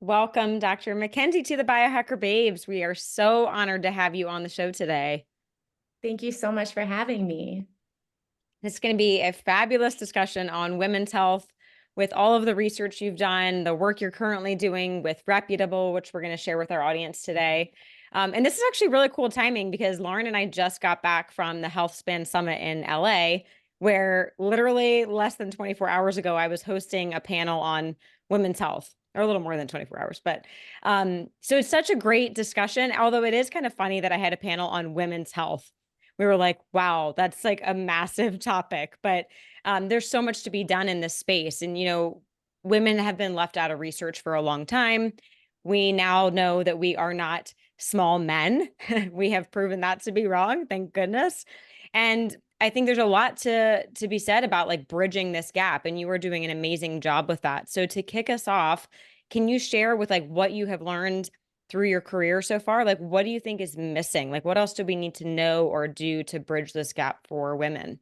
Welcome, Dr. Mackenzie, to the Biohacker Babes. We are so honored to have you on the show today. Thank you so much for having me. It's going to be a fabulous discussion on women's health with all of the research you've done, the work you're currently doing with Reputable, which we're going to share with our audience today. And this is actually really cool timing because Lauren and I just got back from the Health Span Summit in LA, where literally less than 24 hours ago, I was hosting a panel on women's health, or a little more than 24 hours. But so it's such a great discussion, although it is kind of funny that I had a panel on women's health. We were like, wow, that's like a massive topic, but there's so much to be done in this space. And, women have been left out of research for a long time. We now know that we are not small men. We have proven that to be wrong, thank goodness. And I think there's a lot to be said about like bridging this gap, and you are doing an amazing job with that. So to kick us off, can you share with like what you have learned through your career so far? Like, what do you think is missing? Like, what else do we need to know or do to bridge this gap for women?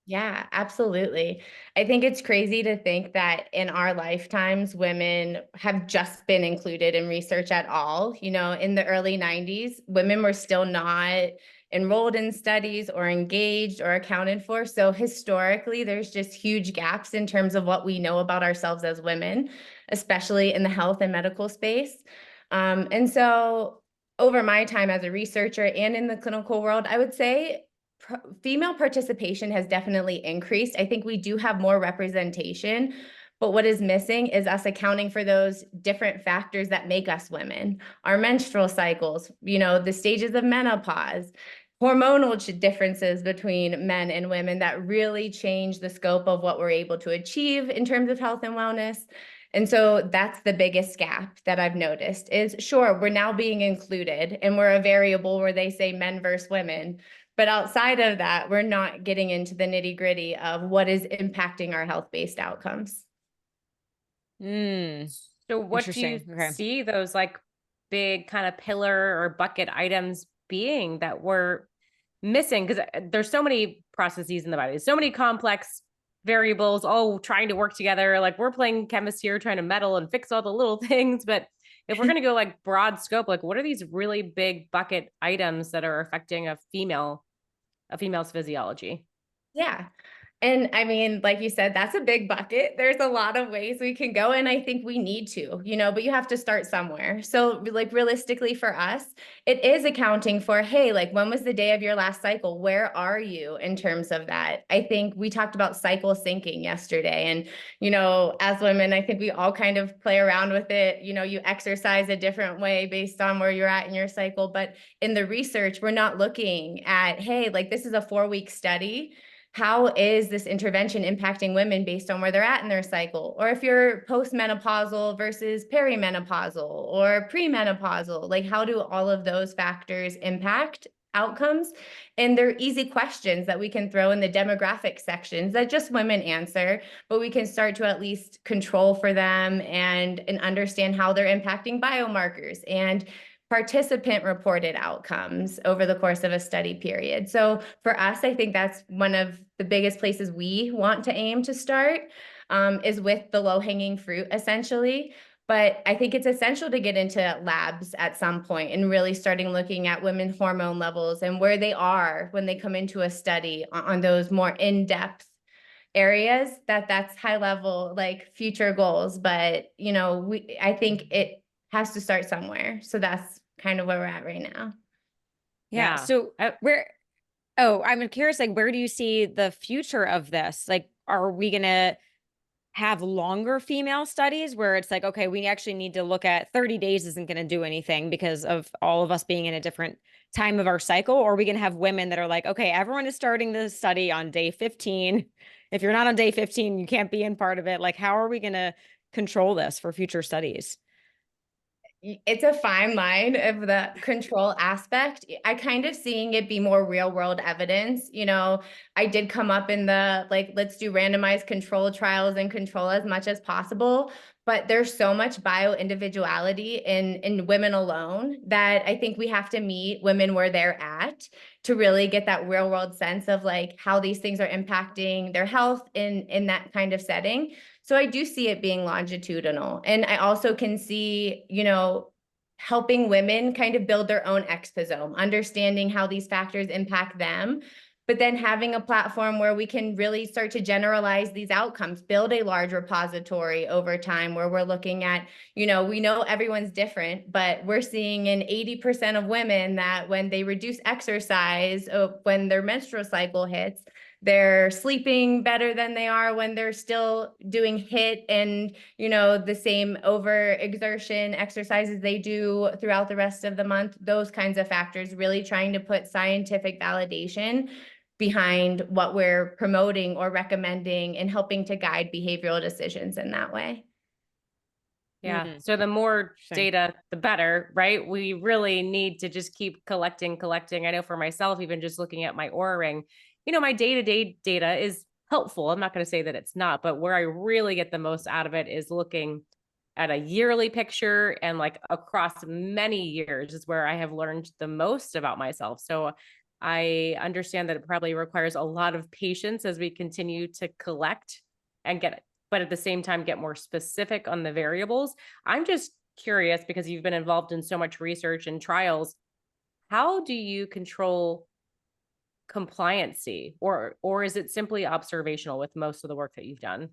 Yeah, absolutely. I think it's crazy to think that in our lifetimes, women have just been included in research at all. In the early 90s, women were still not enrolled in studies or engaged or accounted for. So historically, there's just huge gaps in terms of what we know about ourselves as women, especially in the health and medical space. And so over my time as a researcher and in the clinical world, I would say female participation has definitely increased. I think we do have more representation, but what is missing is us accounting for those different factors that make us women, our menstrual cycles, the stages of menopause, hormonal differences between men and women that really change the scope of what we're able to achieve in terms of health and wellness. And so that's the biggest gap that I've noticed is, sure, we're now being included and we're a variable where they say men versus women. But outside of that, we're not getting into the nitty-gritty of what is impacting our health-based outcomes. So what do you Interesting. Okay. see those like big kind of pillar or bucket items being that we're missing? Because there's so many processes in the body, so many complex variables all trying to work together. Like we're playing chemists here trying to meddle and fix all the little things. But if we're going to go like broad scope, like what are these really big bucket items that are affecting a female's physiology? Yeah. And I mean, like you said, that's a big bucket. There's a lot of ways we can go, and I think we need to, but you have to start somewhere. So like realistically for us, it is accounting for, hey, like when was the day of your last cycle? Where are you in terms of that? I think we talked about cycle syncing yesterday. And, as women, I think we all kind of play around with it. You exercise a different way based on where you're at in your cycle. But in the research, we're not looking at, hey, like this is a 4-week study. How is this intervention impacting women based on where they're at in their cycle? Or if you're postmenopausal versus perimenopausal or premenopausal, like how do all of those factors impact outcomes? And they're easy questions that we can throw in the demographic sections that just women answer, but we can start to at least control for them and understand how they're impacting biomarkers and participant reported outcomes over the course of a study period. So for us, I think that's one of the biggest places we want to aim to start, is with the low-hanging fruit, essentially. But I think it's essential to get into labs at some point and really starting looking at women's hormone levels and where they are when they come into a study on those more in-depth areas. That's high level, like future goals. But, I think it has to start somewhere. So that's kind of where we're at right now. Yeah. So I'm curious, like, where do you see the future of this? Like, are we going to have longer female studies where it's like, okay, we actually need to look at 30 days isn't going to do anything because of all of us being in a different time of our cycle? Or are we going to have women that are like, okay, everyone is starting the study on day 15. If you're not on day 15, you can't be in part of it. Like, how are we going to control this for future studies? It's a fine line of the control aspect. I kind of seeing it be more real world evidence. I did come up in the, like, let's do randomized control trials and control as much as possible. but there's so much bio-individuality in women alone that I think we have to meet women where they're at to really get that real world sense of like how these things are impacting their health in that kind of setting. So I do see it being longitudinal. And I also can see, you know, helping women kind of build their own exposome, understanding how these factors impact them, but then having a platform where we can really start to generalize these outcomes, build a large repository over time where we're looking at, you know, we know everyone's different, but we're seeing in 80% of women that when they reduce exercise, when their menstrual cycle hits, they're sleeping better than they are when they're still doing HIIT and, you know, the same overexertion exercises they do throughout the rest of the month. Those kinds of factors, really trying to put scientific validation behind what we're promoting or recommending and helping to guide behavioral decisions in that way. Yeah. So the more Interesting. data, the better, right? We really need to just keep collecting. I know for myself, even just looking at my Oura ring, you know, my day-to-day data is helpful. I'm not going to say that it's not, but where I really get the most out of it is looking at a yearly picture and like across many years is where I have learned the most about myself. So I understand that it probably requires a lot of patience as we continue to collect and get it, but at the same time, get more specific on the variables. I'm just curious because you've been involved in so much research and trials. How do you control compliancy, or is it simply observational with most of the work that you've done?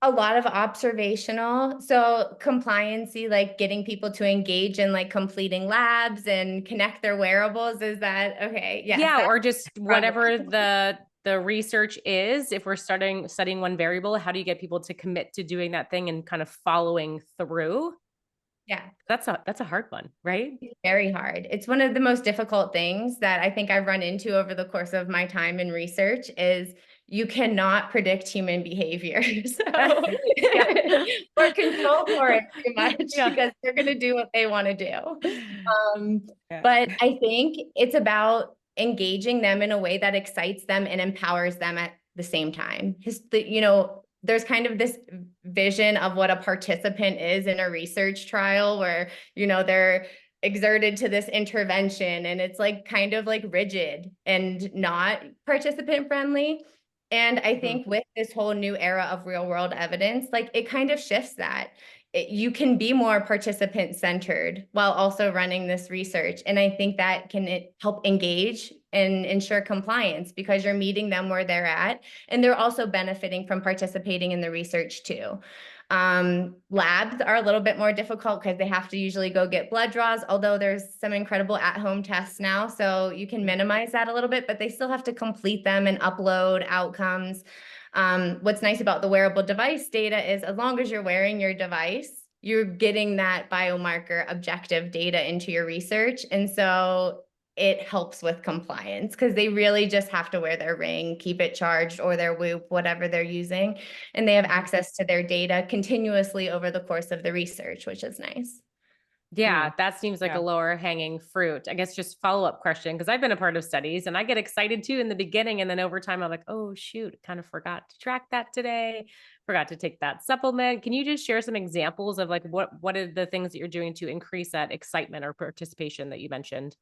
A lot of observational. So compliancy, like getting people to engage in like completing labs and connect their wearables. Is that okay? Yes. Yeah, That's or just whatever prevalent. the research is. If we're studying one variable, how do you get people to commit to doing that thing and kind of following through? Yeah. That's a hard one, right? Very hard. It's one of the most difficult things that I think I've run into over the course of my time in research is you cannot predict human behavior. So or control for it too much Yeah. because they're going to do what they want to do. Yeah. But I think it's about engaging them in a way that excites them and empowers them at the same time. You know, there's kind of this vision of what a participant is in a research trial where, you know, they're exerted to this intervention and it's like kind of like rigid and not participant friendly. And I think with this whole new era of real world evidence, like it kind of shifts that. You can be more participant centered while also running this research. And I think that can help engage and ensure compliance because you're meeting them where they're at. And they're also benefiting from participating in the research too. Labs are a little bit more difficult because they have to usually go get blood draws, although there's some incredible at-home tests now. So you can minimize that a little bit, but they still have to complete them and upload outcomes. What's nice about the wearable device data is as long as you're wearing your device, you're getting that biomarker objective data into your research. And so it helps with compliance because they really just have to wear their ring, keep it charged or their Whoop, whatever they're using. And they have access to their data continuously over the course of the research, which is nice. Yeah, that seems like Yeah. a lower hanging fruit. I guess just follow-up question, because I've been a part of studies and I get excited too in the beginning. And then over time, I'm like, oh, shoot, kind of forgot to track that today, forgot to take that supplement. Can you just share some examples of like what are the things that you're doing to increase that excitement or participation that you mentioned?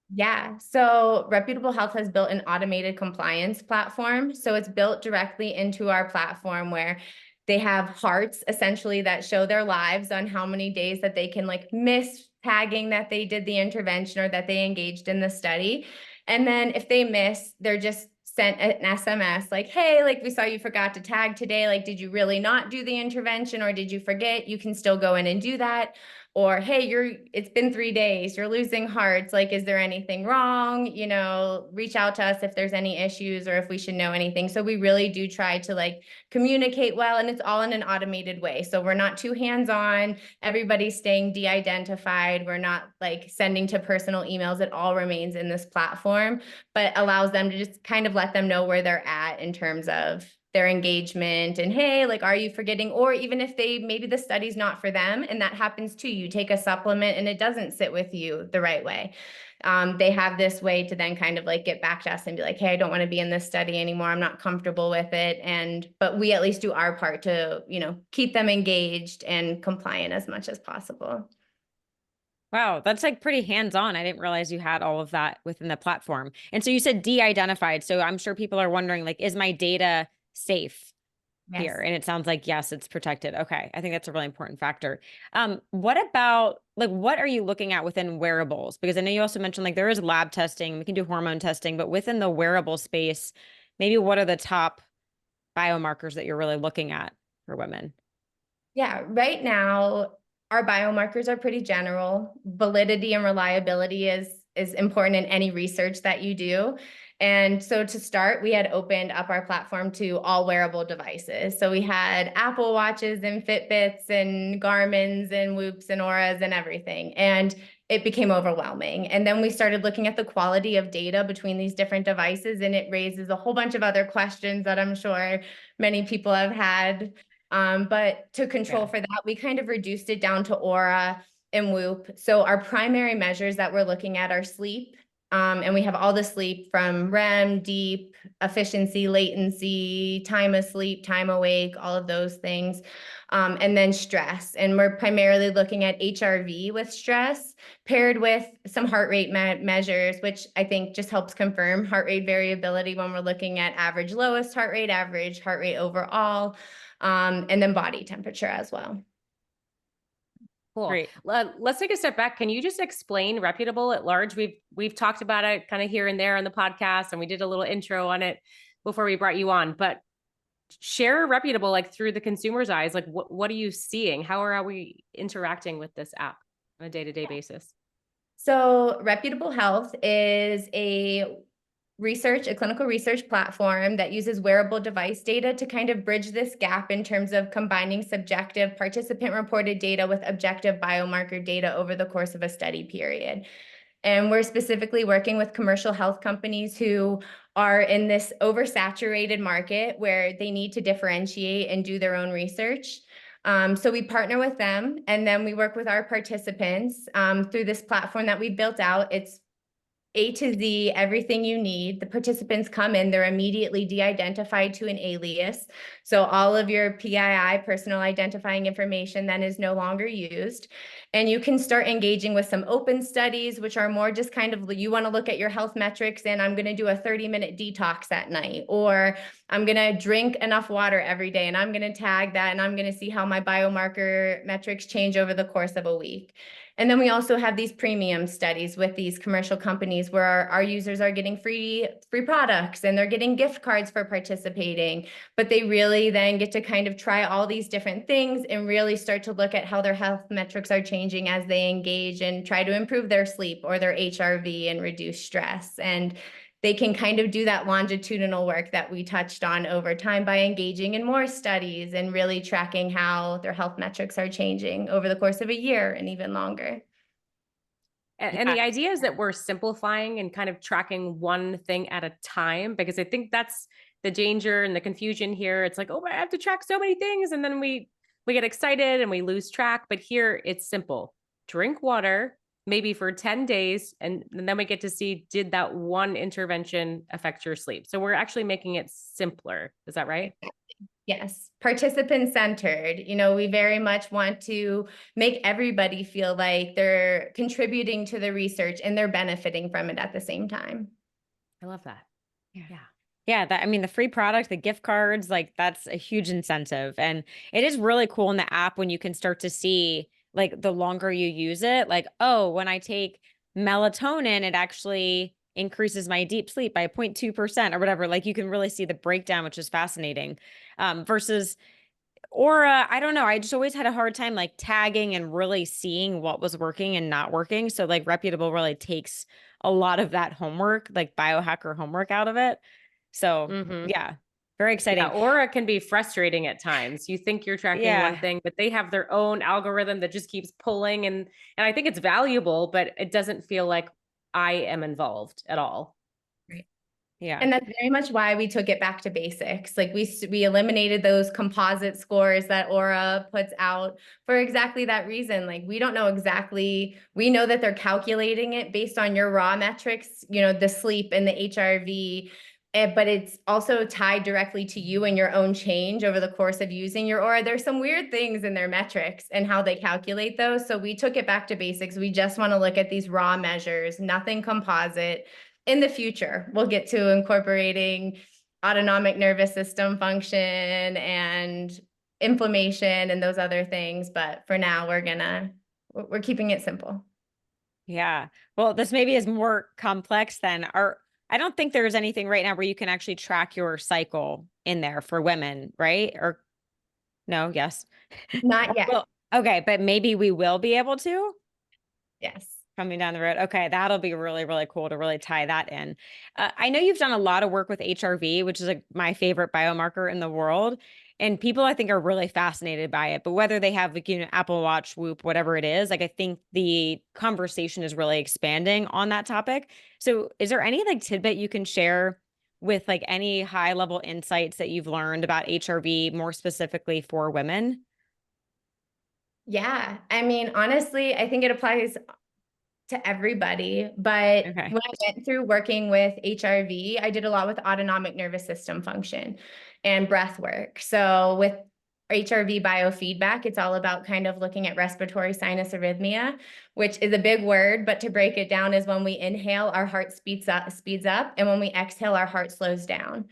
Yeah, so Reputable Health has built an automated compliance platform. So it's built directly into our platform where they have hearts essentially that show their lives on how many days that they can like miss tagging that they did the intervention or that they engaged in the study. And then if they miss, they're just sent an SMS like, hey, like we saw you forgot to tag today. Like, did you really not do the intervention or did you forget? You can still go in and do that. Or, hey, it's been 3 days, you're losing hearts. Like, is there anything wrong? You know, reach out to us if there's any issues or if we should know anything. So we really do try to like communicate well, and it's all in an automated way. So we're not too hands-on. Everybody's staying de-identified. We're not like sending to personal emails. It all remains in this platform, but allows them to just kind of let them know where they're at in terms of their engagement and, hey, like, are you forgetting? Or even if maybe the study's not for them, and that happens too, you take a supplement and it doesn't sit with you the right way. they have this way to then kind of like get back to us and be like, hey, I don't want to be in this study anymore. I'm not comfortable with it. But we at least do our part to, keep them engaged and compliant as much as possible. Wow, that's like pretty hands-on. I didn't realize you had all of that within the platform. And so you said de-identified. So I'm sure people are wondering, like, is my data safe here? Yes. And it sounds like, yes, it's protected. Okay. I think that's a really important factor. What about, like, what are you looking at within wearables? Because I know you also mentioned, like, there is lab testing, we can do hormone testing, but within the wearable space, maybe what are the top biomarkers that you're really looking at for women? Yeah, right now our biomarkers are pretty general. Validity and reliability is important in any research that you do. And so to start, we had opened up our platform to all wearable devices. So we had Apple Watches and Fitbits and Garmin's and Whoops and Auras and everything. And it became overwhelming. And then we started looking at the quality of data between these different devices, and it raises a whole bunch of other questions that I'm sure many people have had. But to control for that, we kind of reduced it down to Aura and Whoop. So our primary measures that we're looking at are sleep. And we have all the sleep from REM, deep, efficiency, latency, time asleep, time awake, all of those things. And then stress. And we're primarily looking at HRV with stress paired with some heart rate measures, which I think just helps confirm heart rate variability when we're looking at average lowest heart rate overall, and then body temperature as well. Cool. Great. Let's take a step back. Can you just explain Reputable at large? We've talked about it kind of here and there on the podcast, and we did a little intro on it before we brought you on, but share Reputable like through the consumer's eyes. Like what are you seeing? How are we interacting with this app on a day-to-day basis? So Reputable Health is a clinical research platform that uses wearable device data to kind of bridge this gap in terms of combining subjective participant-reported data with objective biomarker data over the course of a study period. And we're specifically working with commercial health companies who are in this oversaturated market where they need to differentiate and do their own research. So we partner with them, and then we work with our participants through this platform that we built out. It's A to Z, everything you need. The participants come in, they're immediately de-identified to an alias. So all of your PII, personal identifying information, then is no longer used. And you can start engaging with some open studies, which are more just kind of, you want to look at your health metrics and I'm going to do a 30-minute detox at night, or I'm going to drink enough water every day and I'm going to tag that and I'm going to see how my biomarker metrics change over the course of a week. And then we also have these premium studies with these commercial companies where our users are getting free products and they're getting gift cards for participating, but they really then get to kind of try all these different things and really start to look at how their health metrics are changing as they engage and try to improve their sleep or their HRV and reduce stress. And they can kind of do that longitudinal work that we touched on over time by engaging in more studies and really tracking how their health metrics are changing over the course of a year and even longer. And the idea is that we're simplifying and kind of tracking one thing at a time, because I think that's the danger and the confusion here. It's like, oh, I have to track so many things. And then we get excited and we lose track. But here it's simple. Drink water, maybe for 10 days. And then we get to see, did that one intervention affect your sleep? So we're actually making it simpler. Is that right? Yes, participant-centered. We very much want to make everybody feel like they're contributing to the research and they're benefiting from it at the same time. I love that. Yeah. Yeah, the free product, the gift cards, like that's a huge incentive. And it is really cool in the app when you can start to see, like, the longer you use it, like, oh, when I take melatonin, it actually increases my deep sleep by 0.2% or whatever. Like, you can really see the breakdown, which is fascinating. Versus Aura, I don't know. I just always had a hard time like tagging and really seeing what was working and not working. So like Reputable really takes a lot of that homework, like biohacker homework out of it. So yeah, very exciting. Yeah, Aura can be frustrating at times. You think you're tracking one thing, but they have their own algorithm that just keeps pulling. And I think it's valuable, but it doesn't feel like I am involved at all. Right. Yeah. And that's very much why we took it back to basics. Like we eliminated those composite scores that Aura puts out for exactly that reason. Like we don't know exactly, we know that they're calculating it based on your raw metrics, you know, the sleep and the HRV, but it's also tied directly to you and your own change over the course of using your Aura. There's some weird things in their metrics and how they calculate those. So we took it back to basics. We just want to look at these raw measures, nothing composite. In the future, we'll get to incorporating autonomic nervous system function and inflammation and those other things. But for now, we're keeping it simple. Yeah. Well, this maybe is more complex than I don't think there's anything right now where you can actually track your cycle in there for women, right? Or no, yes. Not yet. Well, okay, but maybe we will be able to Yes. coming down the road. Okay, that'll be really, really cool to really tie that in. I know you've done a lot of work with HRV, which is like my favorite biomarker in the world. And people, I think, are really fascinated by it. But whether they have, like, Apple Watch, Whoop, whatever it is, like, I think the conversation is really expanding on that topic. So is there any like tidbit you can share with like any high level insights that you've learned about HRV more specifically for women? Yeah. I mean, honestly, I think it applies to everybody, but Okay. when I went through working with HRV, I did a lot with autonomic nervous system function and breath work. So with HRV biofeedback, it's all about kind of looking at respiratory sinus arrhythmia, which is a big word, but to break it down is when we inhale, our heart speeds up, and when we exhale, our heart slows down.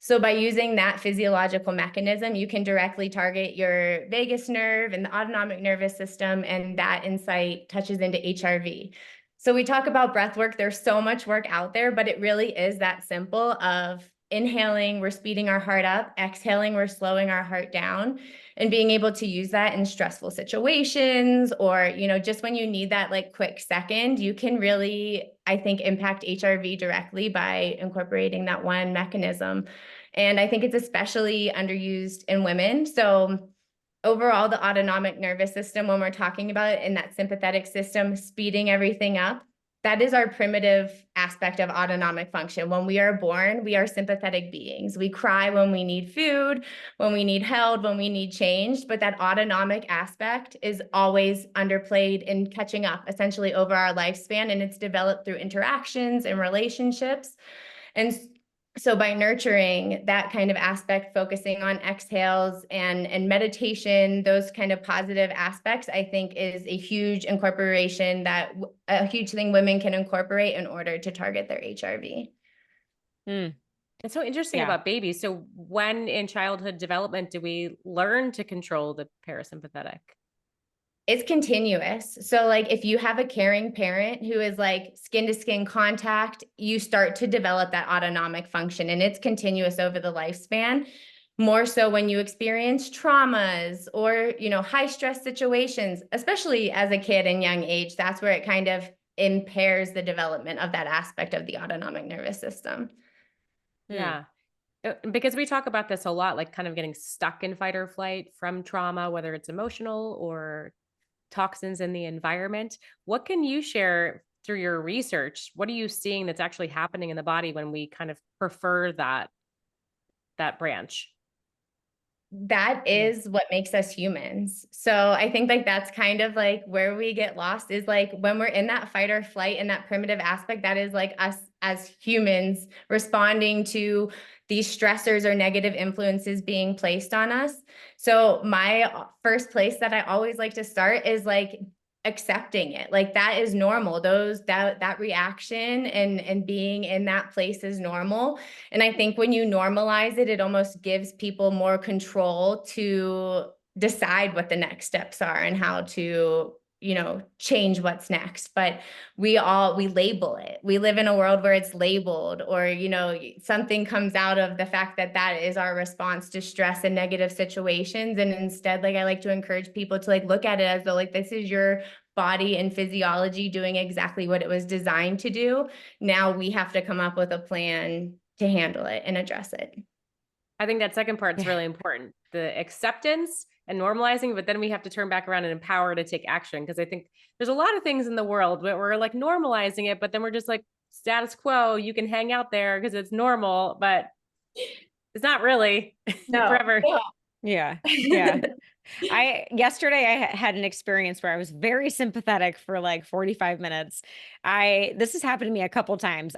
So by using that physiological mechanism, you can directly target your vagus nerve and the autonomic nervous system, and that insight touches into HRV. So we talk about breath work. There's so much work out there, but it really is that simple of inhaling, we're speeding our heart up, exhaling, we're slowing our heart down, and being able to use that in stressful situations or, just when you need that like quick second, you can really, I think, impact HRV directly by incorporating that one mechanism. And I think it's especially underused in women. So overall, the autonomic nervous system, when we're talking about it in that sympathetic system, speeding everything up, that is our primitive aspect of autonomic function. When we are born, we are sympathetic beings. We cry when we need food, when we need held, when we need changed, but that autonomic aspect is always underplayed and catching up essentially over our lifespan, and it's developed through interactions and relationships. And so by nurturing that kind of aspect, focusing on exhales and meditation, those kind of positive aspects, I think is a huge incorporation a huge thing women can incorporate in order to target their HRV. It's so interesting about babies. So when in childhood development do we learn to control the parasympathetic? It's continuous. So like if you have a caring parent who is like skin to skin contact, you start to develop that autonomic function, and it's continuous over the lifespan. More so when you experience traumas or, high stress situations, especially as a kid in young age, that's where it kind of impairs the development of that aspect of the autonomic nervous system. Yeah. Because we talk about this a lot, like kind of getting stuck in fight or flight from trauma, whether it's emotional or toxins in the environment. What can you share through your research? What are you seeing that's actually happening in the body when we kind of prefer that branch? That is what makes us humans. So I think like that's kind of like where we get lost is like when we're in that fight or flight and that primitive aspect, that is like us as humans responding to these stressors or negative influences being placed on us. So my first place that I always like to start is like accepting it. Like that is normal. That reaction and being in that place is normal. And I think when you normalize it, it almost gives people more control to decide what the next steps are and how to, change what's next. But we label it. We live in a world where it's labeled, or, something comes out of the fact that that is our response to stress and negative situations. And instead, like, I like to encourage people to like look at it as though like this is your body and physiology doing exactly what it was designed to do. Now we have to come up with a plan to handle it and address it. I think that second part is really important, the acceptance and normalizing, but then we have to turn back around and empower to take action. Because I think there's a lot of things in the world where we're like normalizing it, but then we're just like, status quo. You can hang out there because it's normal, but it's not really forever. No. Yeah. Yeah. Yesterday I had an experience where I was very sympathetic for like 45 minutes. This has happened to me a couple times.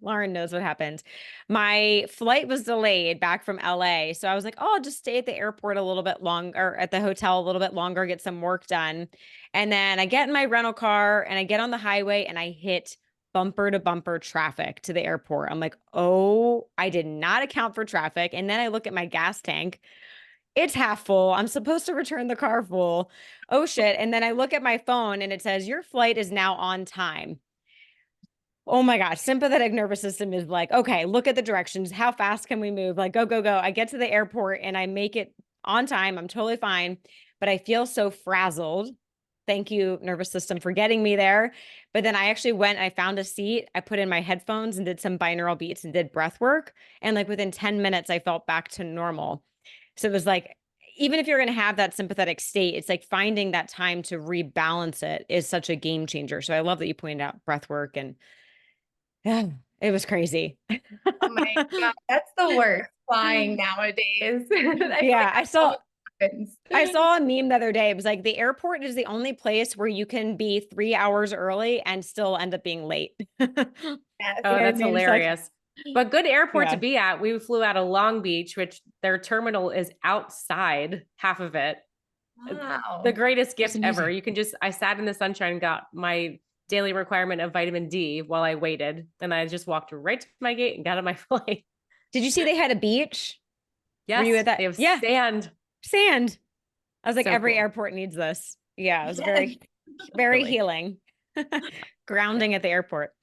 Lauren knows what happened. My flight was delayed back from LA. So I was like, oh, I'll just stay at the airport a little bit longer, at the hotel a little bit longer, get some work done. And then I get in my rental car and I get on the highway and I hit bumper to bumper traffic to the airport. I'm like, oh, I did not account for traffic. And then I look at my gas tank. It's half full. I'm supposed to return the car full. Oh shit. And then I look at my phone and it says, your flight is now on time. Oh my gosh. Sympathetic nervous system is like, okay, look at the directions. How fast can we move? Like, go, go, go. I get to the airport and I make it on time. I'm totally fine. But I feel so frazzled. Thank you, nervous system, for getting me there. But then I actually went, I found a seat, I put in my headphones and did some binaural beats and did breath work. And like within 10 minutes, I felt back to normal. So it was like, even if you're going to have that sympathetic state, it's like finding that time to rebalance it is such a game changer. So I love that you pointed out breath work, and yeah, it was crazy. Oh my God, that's the worst flying nowadays. Yeah, I saw happens. a meme the other day. It was like the airport is the only place where you can be 3 hours early and still end up being late. Yes. Oh, that's hilarious. But good airport to Yeah. be at. We flew out of Long Beach, which their terminal is outside half of it. Wow. The greatest gift amazing. ever. I sat in the sunshine and got my daily requirement of vitamin D while I waited. And I just walked right to my gate and got on my flight. Did you see they had a beach? Yes, Were you at that? they have Yeah. sand. I was like, So every cool. airport needs this. Yeah, it was Yes. very, very Really. healing. Grounding at the airport.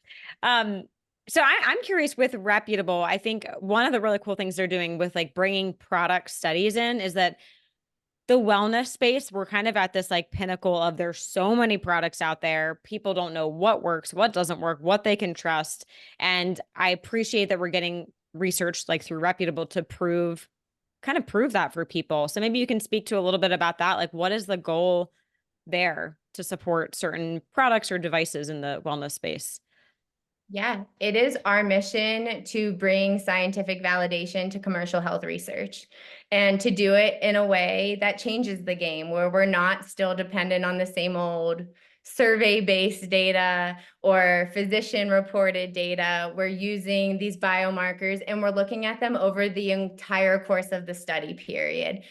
So I'm curious with Reputable. I think one of the really cool things they're doing with like bringing product studies in is that the wellness space, we're kind of at this like pinnacle of there's so many products out there. People don't know what works, what doesn't work, what they can trust. And I appreciate that we're getting research like through Reputable to prove that for people. So maybe you can speak to a little bit about that. Like, what is the goal there to support certain products or devices in the wellness space? Yeah, it is our mission to bring scientific validation to commercial health research and to do it in a way that changes the game, where we're not still dependent on the same old survey-based data or physician-reported data. We're using these biomarkers and we're looking at them over the entire course of the study period,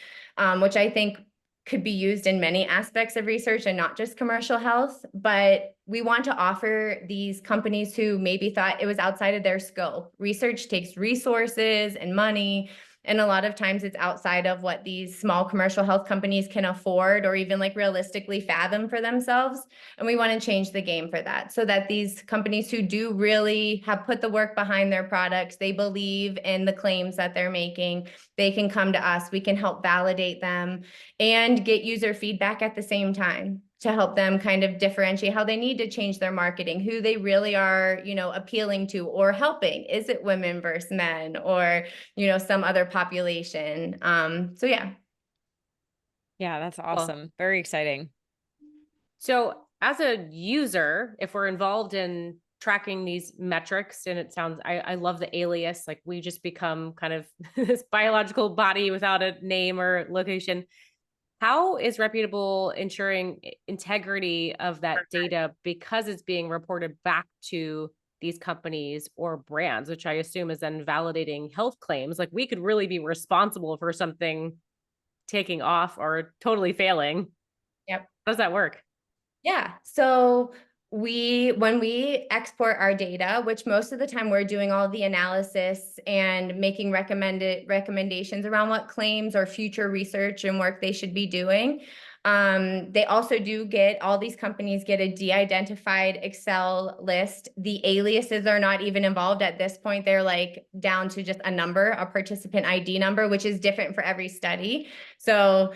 which I think could be used in many aspects of research and not just commercial health. But we want to offer these companies who maybe thought it was outside of their scope. Research takes resources and money, and a lot of times it's outside of what these small commercial health companies can afford or even like realistically fathom for themselves. And we want to change the game for that, so that these companies who do really have put the work behind their products, they believe in the claims that they're making, they can come to us, we can help validate them and get user feedback at the same time to help them kind of differentiate how they need to change their marketing, who they really are, appealing to or helping. Is it women versus men or, some other population? So yeah. Yeah, that's awesome. Very exciting. So as a user, if we're involved in tracking these metrics, and it sounds, I love the alias, like we just become kind of this biological body without a name or location. How is Reputable ensuring integrity of that data because it's being reported back to these companies or brands, which I assume is then validating health claims? Like we could really be responsible for something taking off or totally failing. Yep. How does that work? Yeah. So when we export our data, which most of the time we're doing all the analysis and making recommendations around what claims or future research and work they should be doing. They also all these companies get a de-identified Excel list. The aliases are not even involved at this point. They're like down to just a number, a participant ID number, which is different for every study. So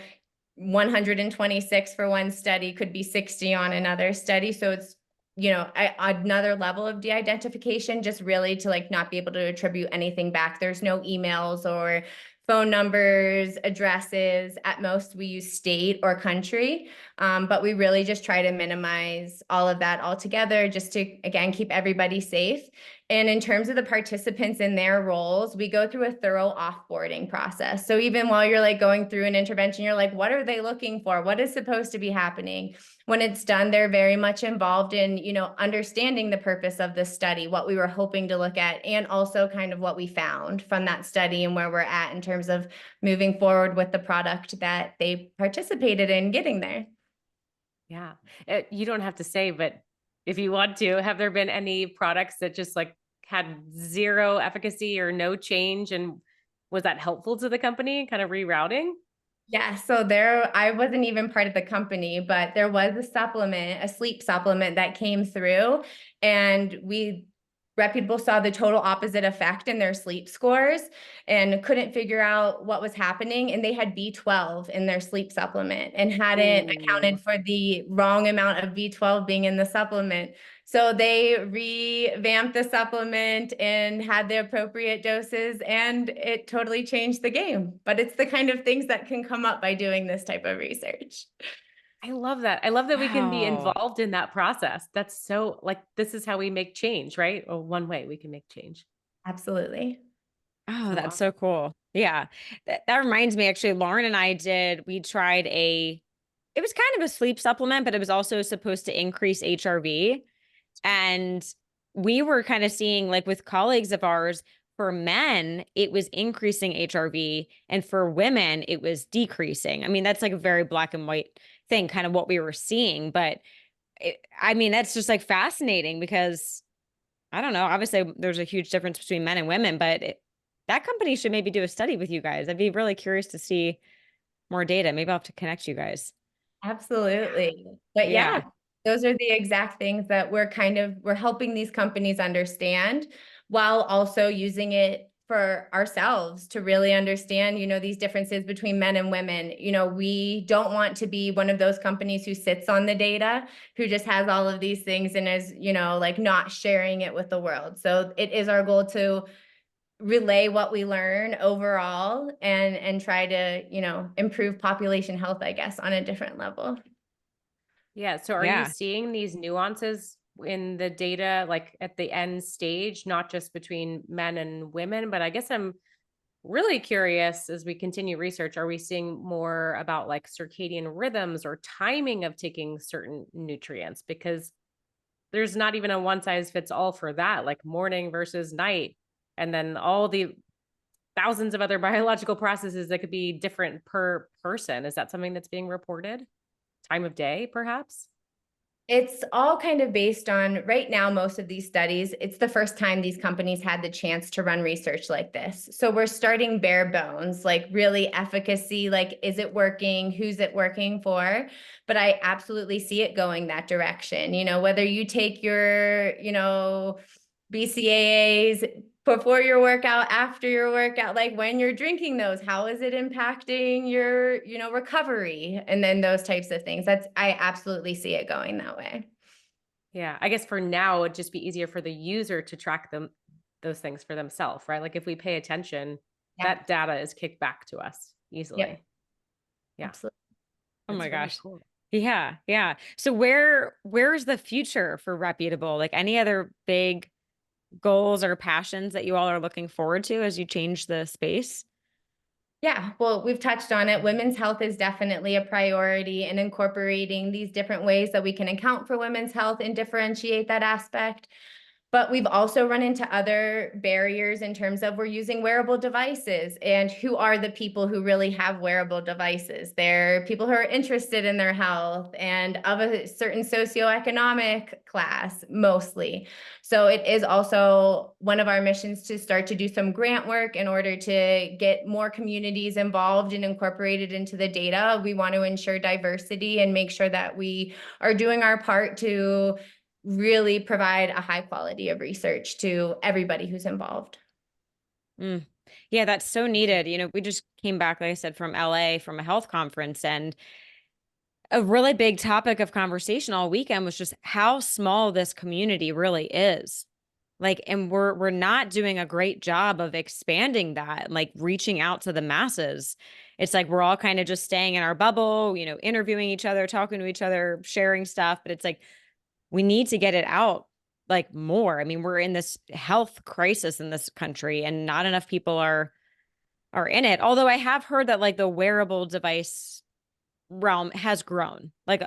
126 for one study could be 60 on another study. So it's, another level of de-identification, just really to like not be able to attribute anything back. There's no emails or phone numbers, addresses. At most, we use state or country, but we really just try to minimize all of that altogether just to, again, keep everybody safe. And in terms of the participants in their roles, we go through a thorough offboarding process. So even while you're like going through an intervention, you're like, what are they looking for? What is supposed to be happening? When it's done, they're very much involved in, understanding the purpose of the study, what we were hoping to look at, and also kind of what we found from that study and where we're at in terms of moving forward with the product that they participated in getting there. Yeah. You don't have to say, but if you want to, have there been any products that just like had zero efficacy or no change? And was that helpful to the company kind of rerouting? Yeah, so I wasn't even part of the company, but there was a supplement, a sleep supplement that came through, and Reputable saw the total opposite effect in their sleep scores and couldn't figure out what was happening. And they had B12 in their sleep supplement and hadn't accounted for the wrong amount of B12 being in the supplement. So they revamped the supplement and had the appropriate doses, and it totally changed the game. But it's the kind of things that can come up by doing this type of research. I love that. I love that we can be Wow. involved in that process. That's so like, this is how we make change, right? Or one way we can make change. Absolutely. Oh, So that's awesome. so cool. Yeah. That reminds me, actually, Lauren and I we tried it was kind of a sleep supplement, but it was also supposed to increase HRV. And we were kind of seeing, like, with colleagues of ours, for men, it was increasing HRV, and for women, it was decreasing. I mean, that's like a very black and white thing, kind of what we were seeing. But I mean, that's just like fascinating because I don't know. Obviously, there's a huge difference between men and women, but that company should maybe do a study with you guys. I'd be really curious to see more data. Maybe I'll have to connect you guys. Absolutely. But Yeah. yeah, those are the exact things that we're helping these companies understand while also using it for ourselves to really understand, these differences between men and women. We don't want to be one of those companies who sits on the data, who just has all of these things and is, like not sharing it with the world. So it is our goal to relay what we learn overall and try to improve population health, I guess, on a different level. Yeah. So are you Yeah. seeing these nuances in the data, like at the end stage, not just between men and women, but I guess I'm really curious as we continue research, are we seeing more about like circadian rhythms or timing of taking certain nutrients? Because there's not even a one size fits all for that, like morning versus night. And then all the thousands of other biological processes that could be different per person. Is that something that's being reported? Time of day, perhaps? It's all kind of based on right now, most of these studies, it's the first time these companies had the chance to run research like this. So we're starting bare bones, like really efficacy, like is it working? Who's it working for? But I absolutely see it going that direction. Whether you take your, BCAAs before your workout, after your workout, like when you're drinking those, how is it impacting your, recovery? And then those types of things. I absolutely see it going that way. Yeah. I guess for now, it'd just be easier for the user to track those things for themselves, right? Like if we pay attention, Yeah. that data is kicked back to us easily. Yep. Yeah. Absolutely. Oh That's my really gosh. cool. Yeah. Yeah. So where's the future for Reputable? Like, any other big goals or passions that you all are looking forward to as you change the space? Yeah, well, we've touched on it. Women's health is definitely a priority, and incorporating these different ways that we can account for women's health and differentiate that aspect. But we've also run into other barriers in terms of we're using wearable devices, and who are the people who really have wearable devices? They're people who are interested in their health and of a certain socioeconomic class, mostly. So it is also one of our missions to start to do some grant work in order to get more communities involved and incorporated into the data. We want to ensure diversity and make sure that we are doing our part to really provide a high quality of research to everybody who's involved. Mm. Yeah, that's so needed. We just came back, like I said, from LA from a health conference, and a really big topic of conversation all weekend was just how small this community really is. Like, and we're not doing a great job of expanding that, like reaching out to the masses. It's like we're all kind of just staying in our bubble, you know, interviewing each other, talking to each other, sharing stuff, but it's like we need to get it out like more. I mean, we're in this health crisis in this country and not enough people are in it. Although I have heard that like the wearable device realm has grown. Like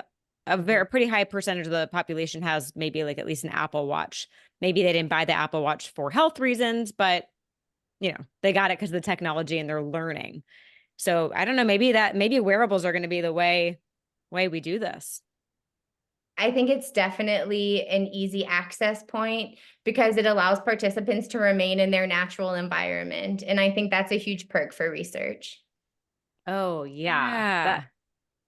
a very pretty high percentage of the population has maybe like at least an Apple Watch. Maybe they didn't buy the Apple Watch for health reasons, but you know, they got it because of the technology and they're learning. So I don't know, maybe wearables are going to be the way we do this. I think it's definitely an easy access point because it allows participants to remain in their natural environment. And I think that's a huge perk for research. Oh, yeah. Yeah.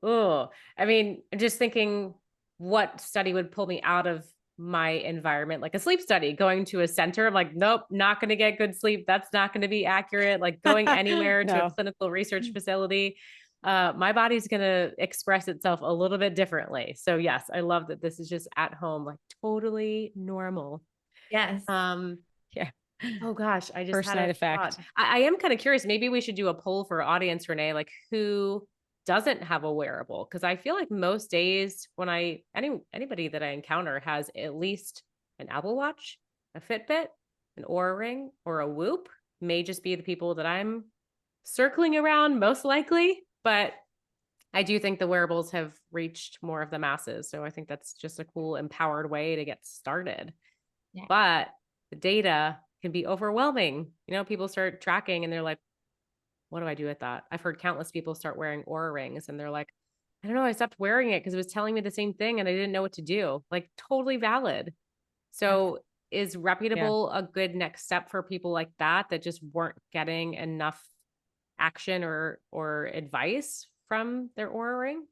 Oh, I mean, just thinking what study would pull me out of my environment, like a sleep study, going to a center. I'm like, nope, not going to get good sleep. That's not going to be accurate. Like going anywhere to a No. clinical research facility, my body's going to express itself a little bit differently. So yes, I love that this is just at home, like totally normal. Yes. Yeah. Oh gosh, I just First had night a effect. thought. I am kind of curious. Maybe we should do a poll for audience, Renee, like who doesn't have a wearable? Because I feel like most days when anybody that I encounter has at least an Apple Watch, a Fitbit, an Oura Ring, or a Whoop. May just be the people that I'm circling around most likely, but I do think the wearables have reached more of the masses. So I think that's just a cool, empowered way to get started. Yeah. But the data can be overwhelming. You know, people start tracking and they're like, what do I do with that? I've heard countless people start wearing Oura rings and they're like, I don't know, I stopped wearing it because it was telling me the same thing and I didn't know what to do. Like totally valid. So is Reputable a good next step for people like that just weren't getting enough action or advice from their Oura ring?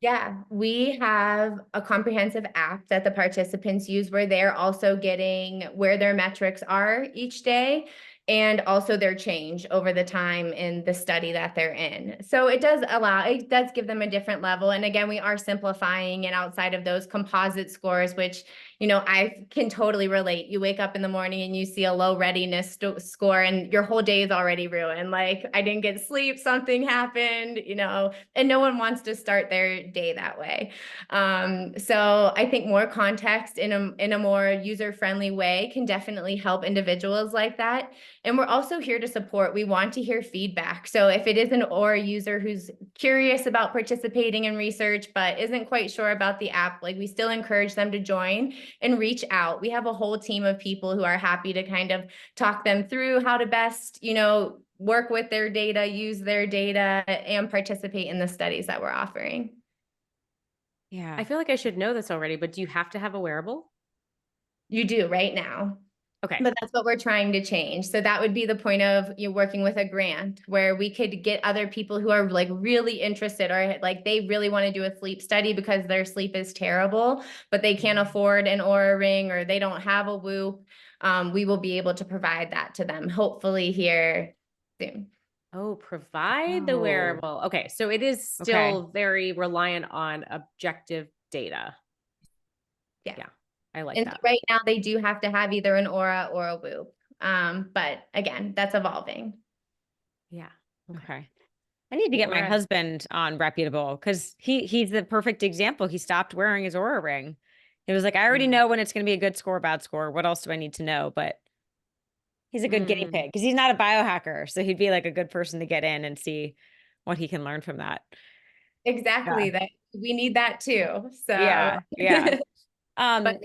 Yeah, we have a comprehensive app that the participants use where they're also getting where their metrics are each day and also their change over the time in the study that they're in. So it does give them a different level. And again, we are simplifying it outside of those composite scores, which, you know, I can totally relate. You wake up in the morning and you see a low readiness score and your whole day is already ruined. Like I didn't get sleep, something happened, you know, and no one wants to start their day that way. So I think more context in a more user-friendly way can definitely help individuals like that. And we're also here to support. We want to hear feedback. So if it is an Aura user who's curious about participating in research, but isn't quite sure about the app, like we still encourage them to join and reach out. We have a whole team of people who are happy to kind of talk them through how to best, you know, work with their data, use their data, and participate in the studies that we're offering. Yeah. I feel like I should know this already, but do you have to have a wearable? You do right now. Okay. But that's what we're trying to change. So that would be the point of you working with a grant where we could get other people who are like really interested or like they really want to do a sleep study because their sleep is terrible, but they can't afford an Oura ring or they don't have a Whoop. We will be able to provide that to them hopefully here soon. Oh, provide the Oh. wearable. Okay. So it is still very reliant on objective data. Yeah. I like And that. so right now they do have to have either an Oura or a Whoop. But again, that's evolving. Yeah. Okay. I need to get my husband on Reputable because he's the perfect example. He stopped wearing his Oura ring. He was like, I already know when it's going to be a good score, bad score. What else do I need to know? But he's a good guinea pig because he's not a biohacker. So he'd be like a good person to get in and see what he can learn from that. Exactly. That we need that too. So Yeah. but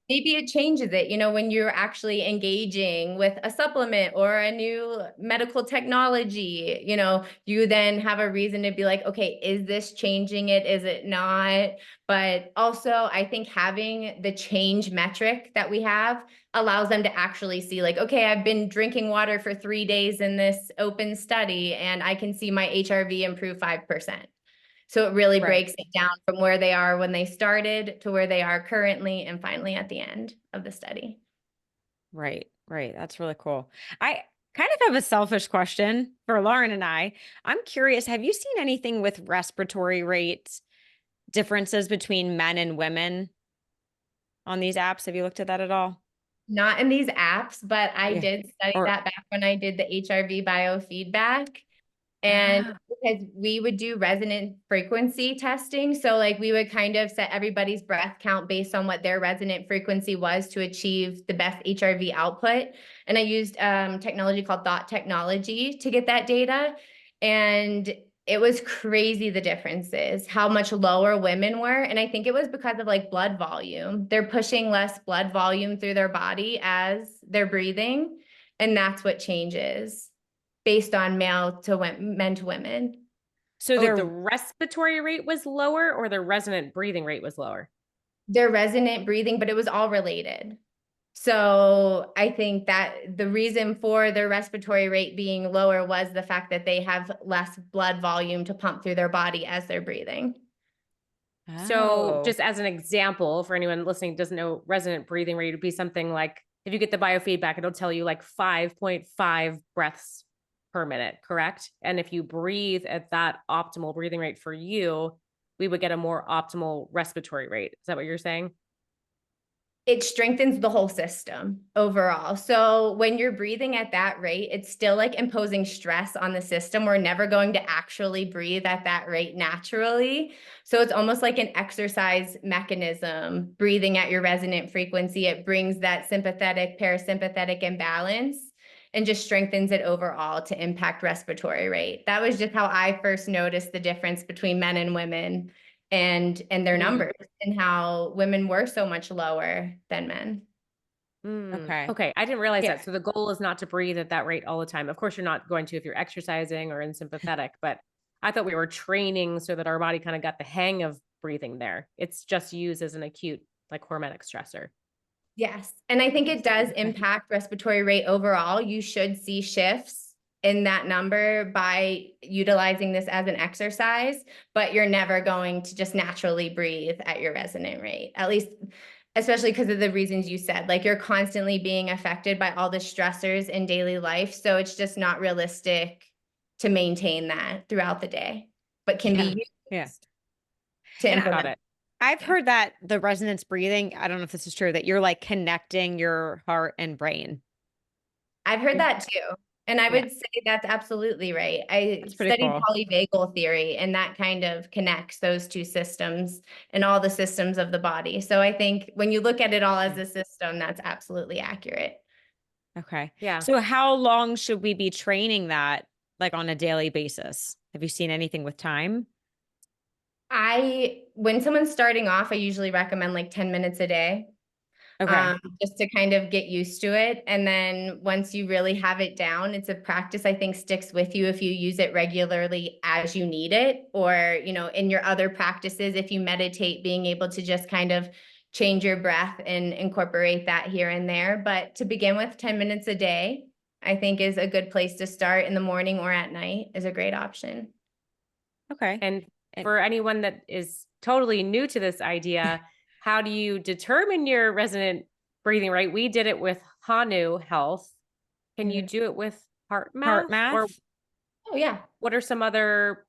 maybe it changes it, you know, when you're actually engaging with a supplement or a new medical technology, you know, you then have a reason to be like, okay, is this changing it? Is it not? But also I think having the change metric that we have allows them to actually see like, okay, I've been drinking water for 3 days in this open study and I can see my HRV improve 5%. So it really breaks it down from where they are when they started to where they are currently and finally at the end of the study. Right. That's really cool. I kind of have a selfish question for Lauren and I. I'm curious, have you seen anything with respiratory rates, differences between men and women on these apps? Have you looked at that at all? Not in these apps, but I Yeah. did study Or, that back when I did the HRV biofeedback. And ah, because we would do resonant frequency testing. So like we would kind of set everybody's breath count based on what their resonant frequency was to achieve the best HRV output. And I used technology called Thought Technology to get that data. And it was crazy the differences, how much lower women were. And I think it was because of like blood volume. They're pushing less blood volume through their body as they're breathing. And that's what changes based on men to women. so Oh, the they're, respiratory rate was lower or the resonant breathing rate was lower? They're resonant breathing, but it was all related. So I think that the reason for their respiratory rate being lower was the fact that they have less blood volume to pump through their body as they're breathing. So oh, just as an example, for anyone listening who doesn't know, resonant breathing rate would be something like, if you get the biofeedback, it'll tell you like 5.5 breaths per minute, correct? And if you breathe at that optimal breathing rate for you, we would get a more optimal respiratory rate. Is that what you're saying? It strengthens the whole system overall. So when you're breathing at that rate, it's still like imposing stress on the system. We're never going to actually breathe at that rate naturally. So it's almost like an exercise mechanism, breathing at your resonant frequency. It brings that sympathetic, parasympathetic imbalance and just strengthens it overall to impact respiratory rate. That was just how I first noticed the difference between men and women and their numbers and how women were so much lower than men. okay. Okay. I didn't realize Yeah. that. So the goal is not to breathe at that rate all the time. Of course, you're not going to if you're exercising or in sympathetic, but I thought we were training so that our body kind of got the hang of breathing there. It's just used as an acute, like hormetic stressor. Yes. And I think it does impact respiratory rate overall. You should see shifts in that number by utilizing this as an exercise, but you're never going to just naturally breathe at your resonant rate, at least, especially because of the reasons you said, like you're constantly being affected by all the stressors in daily life. So it's just not realistic to maintain that throughout the day, but can Yeah. be used Yeah. to And implement. Got it. I've Yeah. heard that the resonance breathing, I don't know if this is true, that you're like connecting your heart and brain. I've heard that too. And I Yeah. would say that's absolutely right. I That's pretty studied cool. polyvagal theory, and that kind of connects those two systems and all the systems of the body. So I think when you look at it all as a system, that's absolutely accurate. Okay. Yeah. So how long should we be training that like on a daily basis? Have you seen anything with time? When someone's starting off, I usually recommend like 10 minutes a day. Okay. Just to kind of get used to it. And then once you really have it down, it's a practice I think sticks with you if you use it regularly as you need it, or, you know, in your other practices, if you meditate, being able to just kind of change your breath and incorporate that here and there. But to begin with, 10 minutes a day, I think is a good place to start in the morning or at night is a great option. Okay. And And- for anyone that is totally new to this idea, how do you determine your resonant breathing rate? We did it with Hanu Health. Can you do it with Heart Or math? Oh yeah. what are some other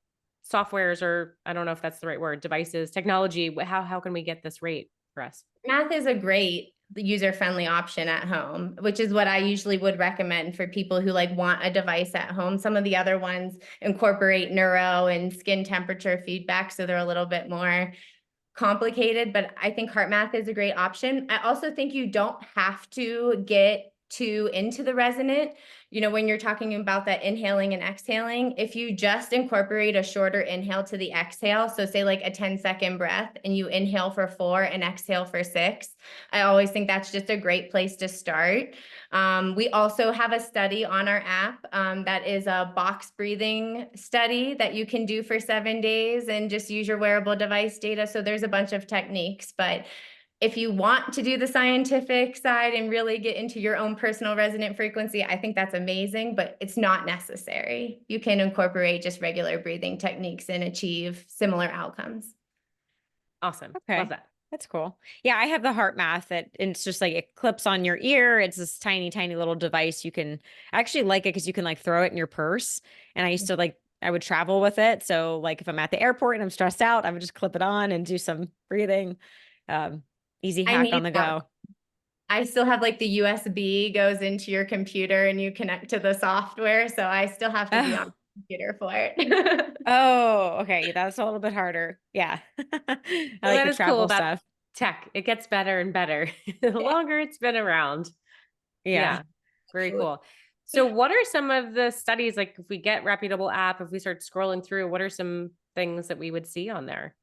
softwares, or I don't know if that's the right word, devices, technology? How can we get this rate for us? Math is a great user-friendly option at home, which is what I usually would recommend for people who like want a device at home. Some of the other ones incorporate neuro and skin temperature feedback, so they're a little bit more complicated, but I think heart math is a great option. I also think you don't have to get too into the resonant. You know, when you're talking about that inhaling and exhaling, if you just incorporate a shorter inhale to the exhale, so say like a 10-second breath and you inhale for 4 and exhale for 6, I always think that's just a great place to start. We also have a study on our app that is a box breathing study that you can do for 7 days and just use your wearable device data. So there's a bunch of techniques, but if you want to do the scientific side and really get into your own personal resonant frequency, I think that's amazing, but it's not necessary. You can incorporate just regular breathing techniques and achieve similar outcomes. Awesome. Okay. Love that. That's cool. Yeah, I have the heart math and it's just like it clips on your ear. It's this tiny, tiny little device. I actually like it because you can like throw it in your purse. And I used to I would travel with it. So like if I'm at the airport and I'm stressed out, I would just clip it on and do some breathing. Easy I hack need on the that. go. I still have like the USB goes into your computer and you connect to the software. So I still have to be on Oh, the computer for it. oh, okay. That's a little bit harder. Yeah. I So like that the is cool travel about stuff. tech. It gets better and better the Yeah, longer it's been around. Yeah. Yeah, very absolutely. cool. So what are some of the studies, like if we get Reputable app, if we start scrolling through, what are some things that we would see on there?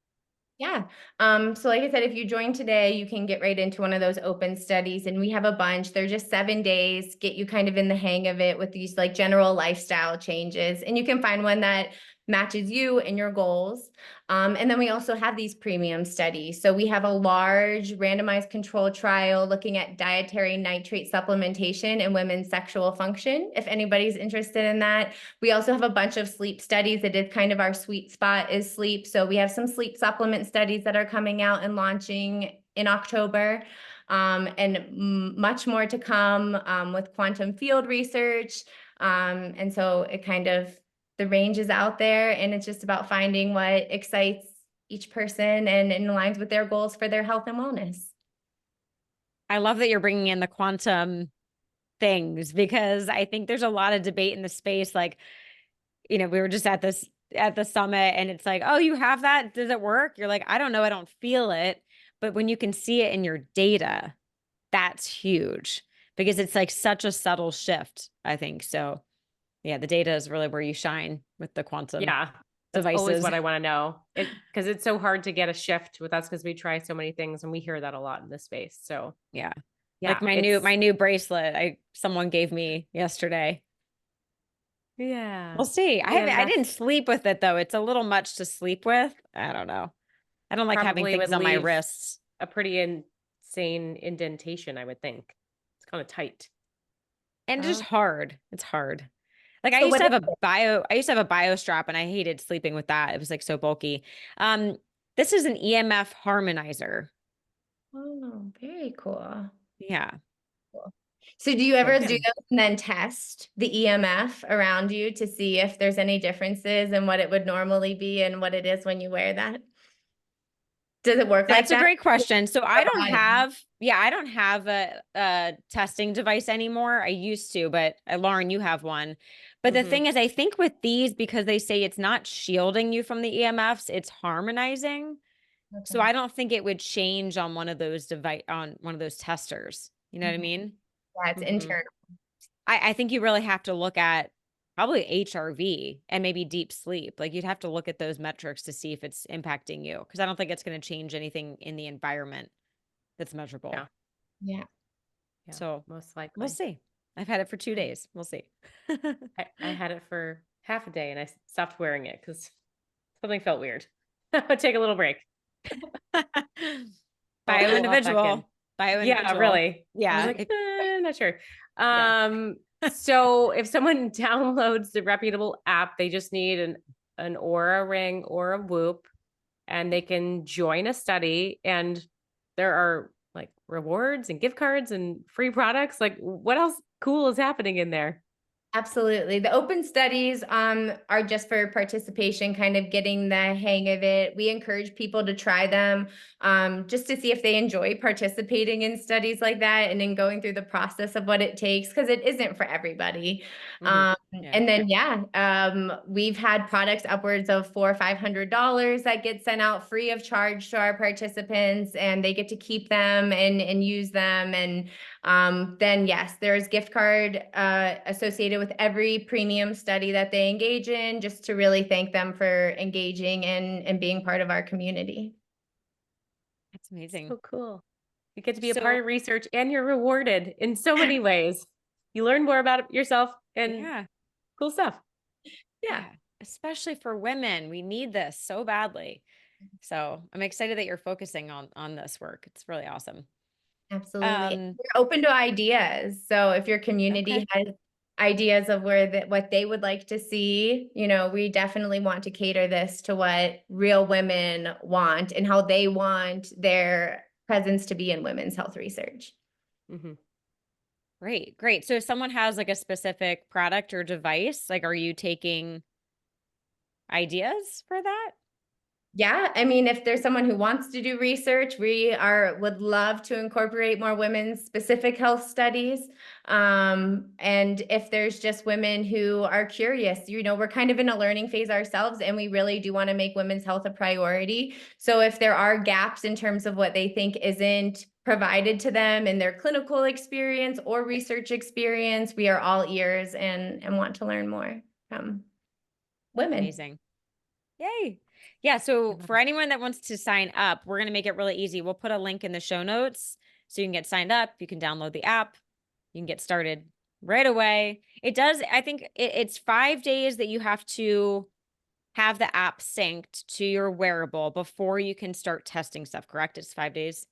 Yeah. So like I said, if you join today, you can get right into one of those open studies, and we have a bunch. They're just 7 days, get you kind of in the hang of it with these like general lifestyle changes. And you can find one that matches you and your goals. And then we also have these premium studies. So we have a large randomized control trial looking at dietary nitrate supplementation in women's sexual function, if anybody's interested in that. We also have a bunch of sleep studies. It is kind of our sweet spot is sleep. So we have some sleep supplement studies that are coming out and launching in October, and much more to come with quantum field research. And so it kind of, the range is out there, and it's just about finding what excites each person and aligns with their goals for their health and wellness. I love that you're bringing in the quantum things because I think there's a lot of debate in the space. Like, we were just at the summit and it's like, oh, you have that? Does it work? You're like, I don't know. I don't feel it. But when you can see it in your data, that's huge because it's like such a subtle shift, I think. So yeah, the data is really where you shine with the quantum Yeah, that's always devices. what I want to know. Because it's so hard to get a shift with us because we try so many things and we hear that a lot in this space. So Yeah. yeah, Like my new bracelet someone gave me yesterday. yeah, We'll see. yeah, I didn't that's sleep with it though. It's a little much to sleep with. I don't know. I don't like having probably would things on my leave wrists. a pretty insane indentation, I would think. It's kind of tight. And just Oh. hard. It's hard. Like So what is it? I used to have a bio strap and I hated sleeping with that. It was like so bulky. Um, this is an EMF harmonizer. Oh, very cool. Yeah. Cool. So do you So ever do again, those and then test the EMF around you to see if there's any differences in what it would normally be and what it is when you wear that? Does it work like that's a that? great question. So Your body. I don't have a testing device anymore. I used to, but Lauren, you have one. But the Hmm. thing is, I think with these, because they say it's not shielding you from the EMFs, it's harmonizing. So Okay. I don't think it would change on one of those on one of those testers. You know what I Mhm. mean? Yeah, it's Hmm. internal. I think you really have to look at probably HRV and maybe deep sleep. Like you'd have to look at those metrics to see if it's impacting you. Because I don't think it's going to change anything in the environment that's measurable. Yeah, Yeah. yeah, So most we'll likely. see. I've had it for 2 days. We'll see. I had it for half a day and I stopped wearing it because something felt weird. I would take a little break. Bio I'll hop back in. individual. Bio Yeah, individual. really. I was Yeah. like, not sure. Yeah. So if someone downloads the Reputable app, they just need an Aura ring or a Whoop, and they can join a study. And there are like rewards and gift cards and free products. Like, what else cool is happening in there? Absolutely. The open studies are just for participation, kind of getting the hang of it. We encourage people to try them just to see if they enjoy participating in studies like that and then going through the process of what it takes, because it isn't for everybody. Hmm. Yeah. And then, we've had products upwards of $400 or $500 that get sent out free of charge to our participants, and they get to keep them and use them. And then yes, there's gift card associated with every premium study that they engage in, just to really thank them for engaging and being part of our community. That's amazing. So cool. You get to be a part So of research and you're rewarded in so many ways. You learn more about yourself and yeah. cool stuff. Yeah, Yeah. Especially for women. We need this so badly. So I'm excited that you're focusing on this work. It's really awesome. absolutely. Um, We're open to ideas. So if your community okay. has ideas of what they would like to see, we definitely want to cater this to what real women want and how they want their presence to be in women's health research. Hmm. Great, great. So if someone has like a specific product or device, like are you taking ideas for that? Yeah, I mean, if there's someone who wants to do research, would love to incorporate more women's specific health studies. And if there's just women who are curious, we're kind of in a learning phase ourselves, and we really do want to make women's health a priority. So if there are gaps in terms of what they think isn't provided to them in their clinical experience or research experience, we are all ears and want to learn more from women. Amazing. Yay. Yeah. So for anyone that wants to sign up, we're going to make it really easy. We'll put a link in the show notes so you can get signed up. You can download the app. You can get started right away. I think it's 5 days that you have to have the app synced to your wearable before you can start testing stuff, correct? It's 5 days.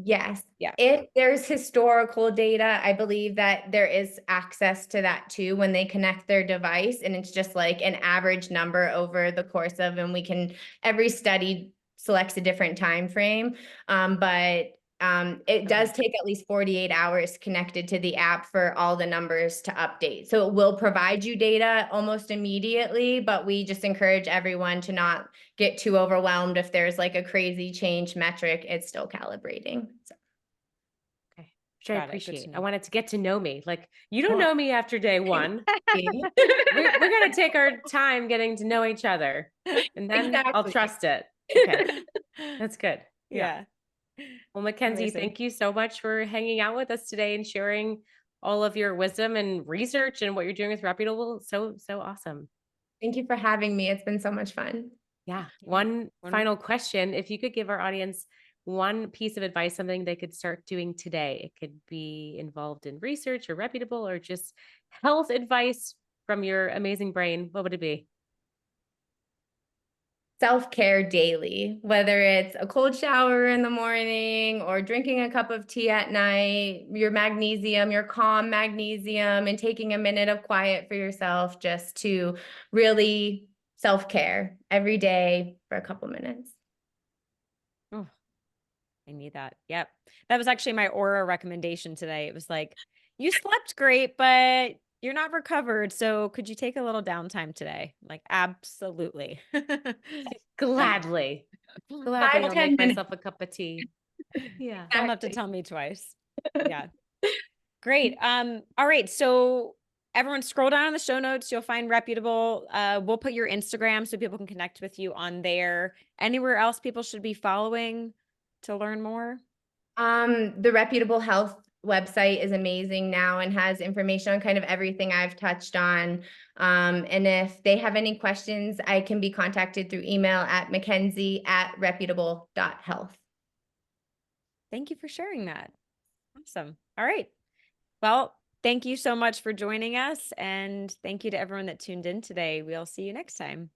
Yes. Yeah. If there's historical data, I believe that there is access to that too when they connect their device, and it's just like an average number over the course of, and every study selects a different time frame. But it does take at least 48 hours connected to the app for all the numbers to update. So it will provide you data almost immediately, but we just encourage everyone to not get too overwhelmed. If there's like a crazy change metric, it's still calibrating. So. Okay. Which I Got it. Good to appreciate. know. I wanted to get to know me. Like, you don't know me after day one. Exactly. We're going to take our time getting to know each other, and then I'll Exactly. trust it. Okay. That's good. Yeah. Well, Mackenzie, Amazing. thank you so much for hanging out with us today and sharing all of your wisdom and research and what you're doing with Reputable. So awesome. Thank you for having me. It's been so much fun. Yeah. One final question. If you could give our audience one piece of advice, something they could start doing today, it could be involved in research or Reputable or just health advice from your amazing brain, what would it be? Self-care daily, whether it's a cold shower in the morning or drinking a cup of tea at night, your calm magnesium, and taking a minute of quiet for yourself, just to really self-care every day for a couple minutes. Oh, I need that. Yep. That was actually my Aura recommendation today. It was like, you slept great, but you're not recovered. So could you take a little downtime today? Like, absolutely. Gladly. Gladly, I'll make myself a cup of tea. Yeah. Don't have to tell me twice. Yeah. Great. All right. So everyone scroll down in the show notes. You'll find Reputable. We'll put your Instagram so people can connect with you on there. Anywhere else people should be following to learn more? The Reputable Health website is amazing now and has information on kind of everything I've touched on. And if they have any questions, I can be contacted through email at mackenzie@reputable.health. Thank you for sharing that. Awesome. All right. Well, thank you so much for joining us. And thank you to everyone that tuned in today. We'll see you next time.